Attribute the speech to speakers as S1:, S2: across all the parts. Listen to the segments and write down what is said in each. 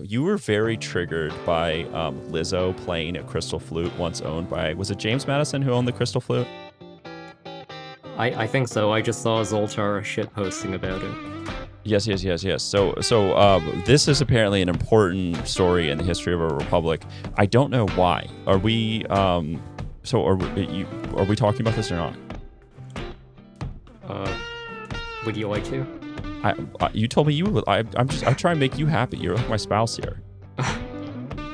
S1: you were very triggered by Lizzo playing a crystal flute once owned by, was it James Madison who owned the crystal flute?
S2: I think so. I just saw Zoltar shit posting about it.
S1: Yes. So this is apparently an important story in the history of our republic. I don't know why. Are we are we talking about this or not?
S2: Would you like to?
S1: You told me you would. I'm trying to make you happy. You're like my spouse here.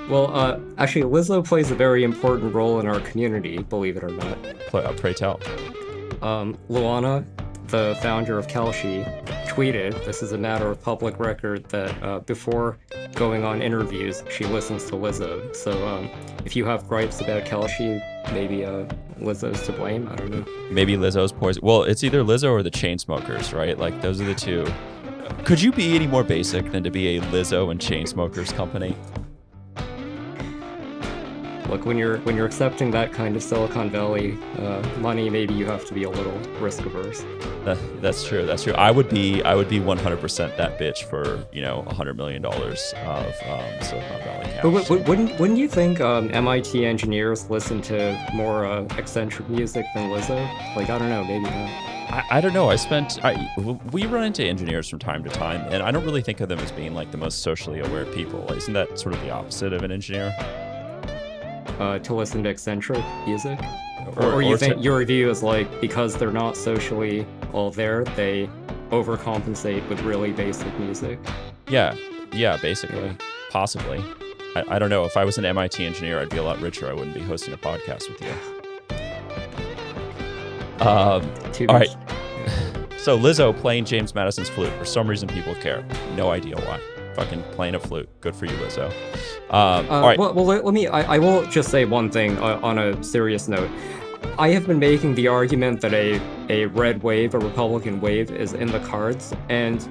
S2: Well, actually, Lizzo plays a very important role in our community, believe it or not.
S1: Pray tell.
S2: Luana, the founder of Kalshi, tweeted, this is a matter of public record, that before going on interviews, she listens to Lizzo. So if you have gripes about Kalshi, maybe Lizzo's to blame. I don't know.
S1: Maybe Lizzo's poison. Well, it's either Lizzo or the Chainsmokers, right? Like, those are the two. Could you be any more basic than to be a Lizzo and Chainsmokers company?
S2: Look, when you're accepting that kind of Silicon Valley money, maybe you have to be a little risk averse.
S1: That's true. I would be 100% that bitch for $100 million of Silicon Valley cash.
S2: But wouldn't you think MIT engineers listen to more eccentric music than Lizzo? Like, I don't know, maybe not.
S1: I don't know. We run into engineers from time to time, and I don't really think of them as being like the most socially aware people. Isn't that sort of the opposite of an engineer?
S2: To listen to eccentric music? Or you think your review is like, because they're not socially all there, they overcompensate with really basic music?
S1: Yeah, basically. Yeah. Possibly. I don't know. If I was an MIT engineer, I'd be a lot richer. I wouldn't be hosting a podcast with you. All right. So Lizzo playing James Madison's flute. For some reason, people care. No idea why. Fucking playing a flute. Good for you, Lizzo. All right.
S2: Well, let me. I will just say one thing on a serious note. I have been making the argument that a red wave, a Republican wave, is in the cards, and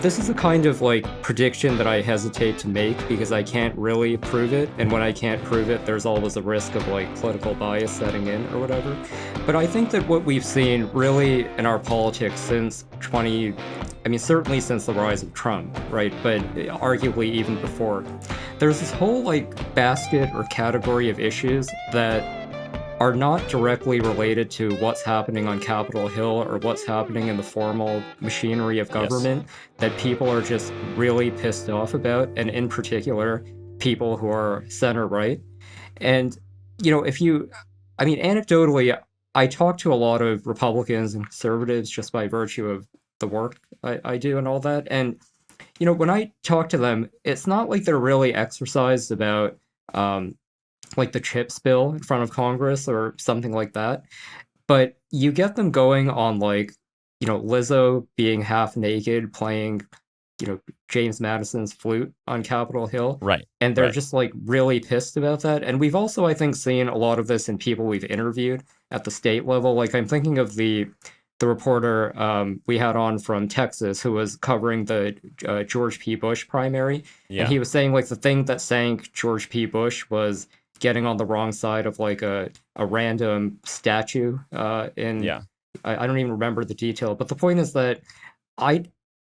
S2: this is a kind of like prediction that I hesitate to make because I can't really prove it, and when I can't prove it, there's always a risk of like political bias setting in or whatever. But I think that what we've seen really in our politics since certainly since the rise of Trump, right? But arguably even before, there's this whole like basket or category of issues that are not directly related to what's happening on Capitol Hill or what's happening in the formal machinery of government, yes, that people are just really pissed off about, and in particular, people who are center-right. And, anecdotally, I talk to a lot of Republicans and conservatives just by virtue of the work I do and all that. And, when I talk to them, it's not like they're really exercised about like the CHIPS bill in front of Congress or something like that. But you get them going on like, Lizzo being half naked playing, James Madison's flute on Capitol Hill.
S1: Right.
S2: And they're just like really pissed about that. And we've also, I think, seen a lot of this in people we've interviewed at the state level. Like I'm thinking of the reporter we had on from Texas who was covering the George P. Bush primary. Yeah. And he was saying like the thing that sank George P. Bush was getting on the wrong side of like a random statue I don't even remember the detail, but the point is that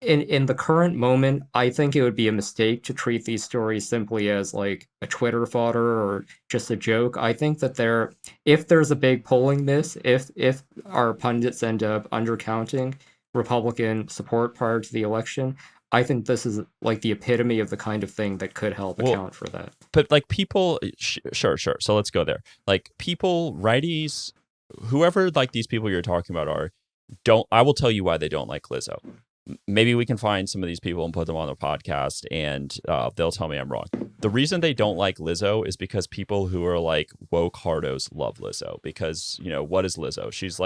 S2: in the current moment, I think it would be a mistake to treat these stories simply as like a Twitter fodder or just a joke. I think that if there's a big polling miss, if our pundits end up undercounting Republican support prior to the election, I think this is like the epitome of the kind of thing that could help account for that.
S1: But like people, sure. So let's go there. Like people, righties, whoever like these people you're talking about I will tell you why they don't like Lizzo. Maybe we can find some of these people and put them on the podcast and they'll tell me I'm wrong. The reason they don't like Lizzo is because people who are like woke hardos love Lizzo because, what is Lizzo? She is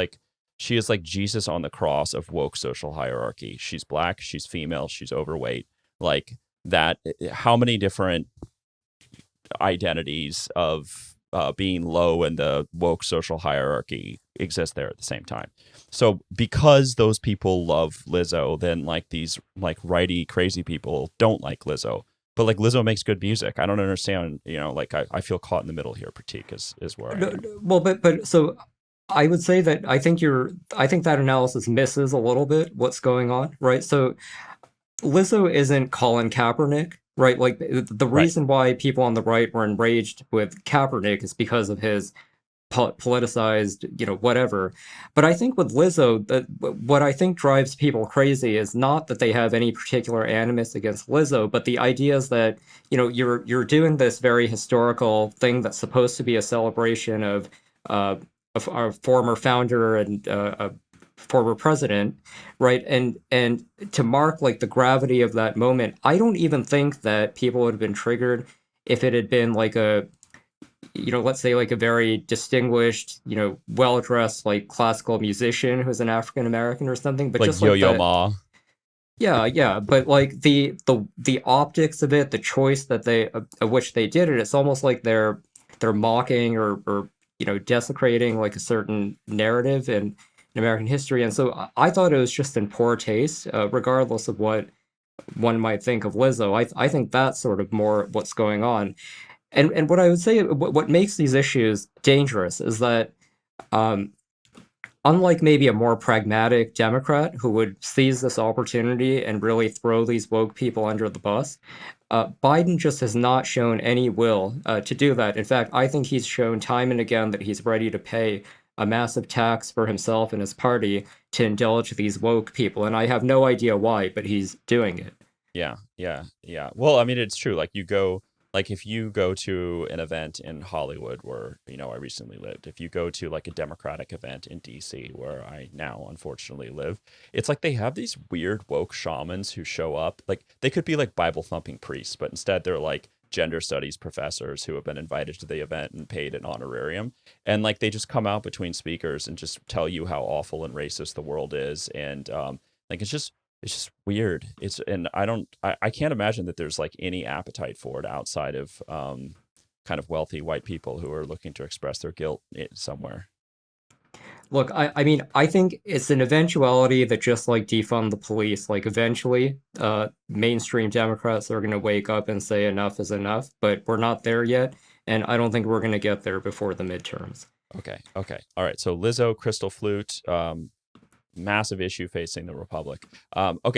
S1: like Jesus on the cross of woke social hierarchy. She's black, she's female, she's overweight. Like that, how many different identities of being low in the woke social hierarchy exist there at the same time? So because those people love Lizzo, then like these like righty crazy people don't like Lizzo. But like Lizzo makes good music. I don't understand, like I feel caught in the middle here. Pratik is where I am.
S2: Well, but so I would say that I think that analysis misses a little bit what's going on, right? So Lizzo isn't Colin Kaepernick. right? Like the
S1: Right.
S2: reason why people on the right were enraged with Kaepernick is because of his politicized, whatever. But I think with Lizzo, what I think drives people crazy is not that they have any particular animus against Lizzo, but the idea is that, you're doing this very historical thing that's supposed to be a celebration uh, of our former founder and a former president, right? And to mark like the gravity of that moment, I don't even think that people would have been triggered if it had been like let's say like a very distinguished, well-dressed like classical musician who's an African American or something, but
S1: Like
S2: just like
S1: Yo-Yo
S2: the
S1: Ma.
S2: yeah, yeah, but like the optics of it, the choice that they of which they did it, it's almost like they're mocking or desecrating like a certain narrative in American history, and so I thought it was just in poor taste, regardless of what one might think of Lizzo. I think that's sort of more what's going on. And what I would say, what makes these issues dangerous is that, um, unlike maybe a more pragmatic Democrat who would seize this opportunity and really throw these woke people under the bus, Biden just has not shown any will to do that. In fact, I think he's shown time and again that he's ready to pay a massive tax for himself and his party to indulge these woke people. And I have no idea why, but he's doing it.
S1: Yeah, yeah, yeah. Well, I mean, it's true. Like if you go to an event in Hollywood where, I recently lived, if you go to like a Democratic event in DC where I now unfortunately live, it's like they have these weird woke shamans who show up. Like they could be like Bible thumping priests, but instead they're like gender studies professors who have been invited to the event and paid an honorarium. And like they just come out between speakers and just tell you how awful and racist the world is. And like it's just weird. And I can't imagine that there's like any appetite for it outside of kind of wealthy white people who are looking to express their guilt somewhere.
S2: Look, I mean, I think it's an eventuality that just like defund the police, like eventually, mainstream Democrats are going to wake up and say enough is enough, but we're not there yet, and I don't think we're going to get there before the midterms.
S1: Okay, okay, all right. So Lizzo, Crystal Flute, massive issue facing the Republic. Okay.